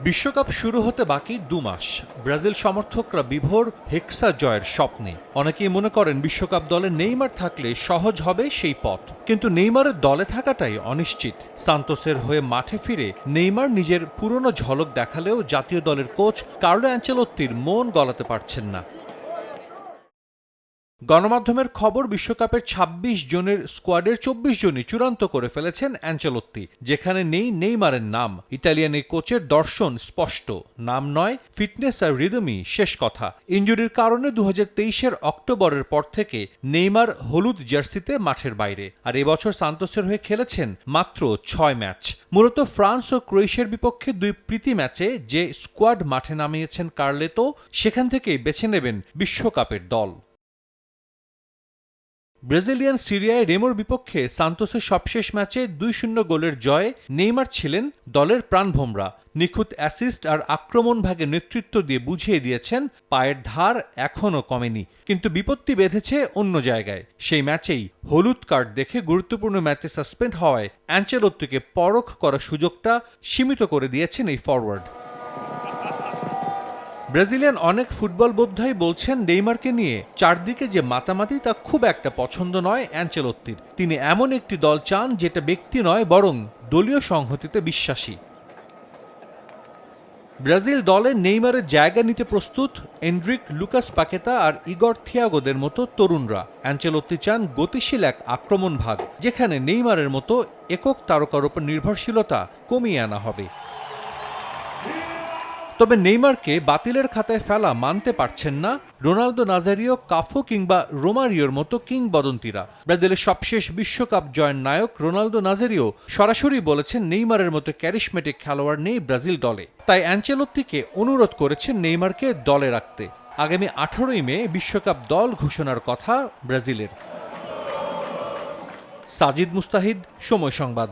বিশ্বকাপ শুরু হতে বাকি ২ মাস। ব্রাজিল সমর্থকরা বিভোর হেক্সা জয়ের স্বপ্নে। অনেকেই মনে করেন বিশ্বকাপ দলে নেইমার থাকলে সহজ হবে সেই পথ, কিন্তু নেইমারের দলে থাকাটাই অনিশ্চিত। সান্তোসের হয়ে মাঠে ফিরে নেইমার নিজের পুরনো ঝলক দেখালেও জাতীয় দলের কোচ কার্লো অ্যানচেলোত্তির মন গলাতে পারছেন না। গণমাধ্যমের খবর, বিশ্বকাপের ২৬ জনের স্কোয়াডের ২৪ জনই চূড়ান্ত করে ফেলেছেন অ্যানচেলোত্তি, যেখানে নেই নেইমারের নাম। ইতালিয়ান এই কোচের দর্শন স্পষ্ট, নাম নয়, ফিটনেস আর রিদমই শেষ কথা। ইনজুরির কারণে ২০২৩-এর অক্টোবরের পর থেকে নেইমার হলুদ জার্সিতে মাঠের বাইরে, আর এবছর সান্তোসের হয়ে খেলেছেন মাত্র ৬ ম্যাচ। মূলত ফ্রান্স ও ক্রোয়েশিয়ার বিপক্ষে ২ প্রীতি ম্যাচে যে স্কোয়াড মাঠে নামিয়েছেন কার্লেতো, সেখান থেকেই বেছে নেবেন বিশ্বকাপের দল। ব্রাজিলিয়ান সিরিয়ায় রেমোর বিপক্ষে সান্তোসের সবশেষ ম্যাচে ২-০ গোলের জয়ে নেইমার ছিলেন দলের প্রাণভোমরা। নিখুঁত অ্যাসিস্ট আর আক্রমণ ভাগে নেতৃত্ব দিয়ে বুঝিয়ে দিয়েছেন পায়ের ধার এখনও কমেনি। কিন্তু বিপত্তি বেঁধেছে অন্য জায়গায়। সেই ম্যাচেই হলুদ কার্ড দেখে গুরুত্বপূর্ণ ম্যাচে সাসপেন্ড হওয়ায় অ্যানচেলোত্তিকে পরখ করার সুযোগটা সীমিত করে দিয়েছেন এই ফরওয়ার্ড। ব্রাজিলিয়ান অনেক ফুটবল বোদ্ধাই বলছেন নেইমারকে নিয়ে চারদিকে যে মাতামাতি তা খুব একটা পছন্দ নয় অ্যানচেলোত্তির। তিনি এমন একটি দল চান যেটা ব্যক্তি নয় বরং দলীয় সংহতিতে বিশ্বাসী। ব্রাজিল দলে নেইমারের জায়গা নিতে প্রস্তুত এন্ড্রিক, লুকাস পাকেতা আর ইগর থিয়াগোদের মতো তরুণরা। অ্যানচেলোত্তি চান গতিশীল এক আক্রমণ ভাগ, যেখানে নেইমারের মতো একক তারকার উপর নির্ভরশীলতা কমিয়ে আনা হবে। তবে নেইমারকে বাতিলের খাতায় ফেলা মানতে পারছেন না রোনালদো নাজারিও, কাফু কিংবা রোমারিওর মতো কিংবদন্তিরা। ব্রাজিলের সবশেষ বিশ্বকাপ জয়ের নায়ক রোনালদো নাজারিও সরাসরি বলেছেন নেইমারের মতো ক্যারিশমেটিক খেলোয়াড় নেই ব্রাজিল দলে। তাই অ্যানচেলোত্তিকে অনুরোধ করেছেন নেইমারকে দলে রাখতে। আগামী ১৮ই মে বিশ্বকাপ দল ঘোষণার কথা ব্রাজিলের। সাজিদ মুস্তাহিদ, সময় সংবাদ।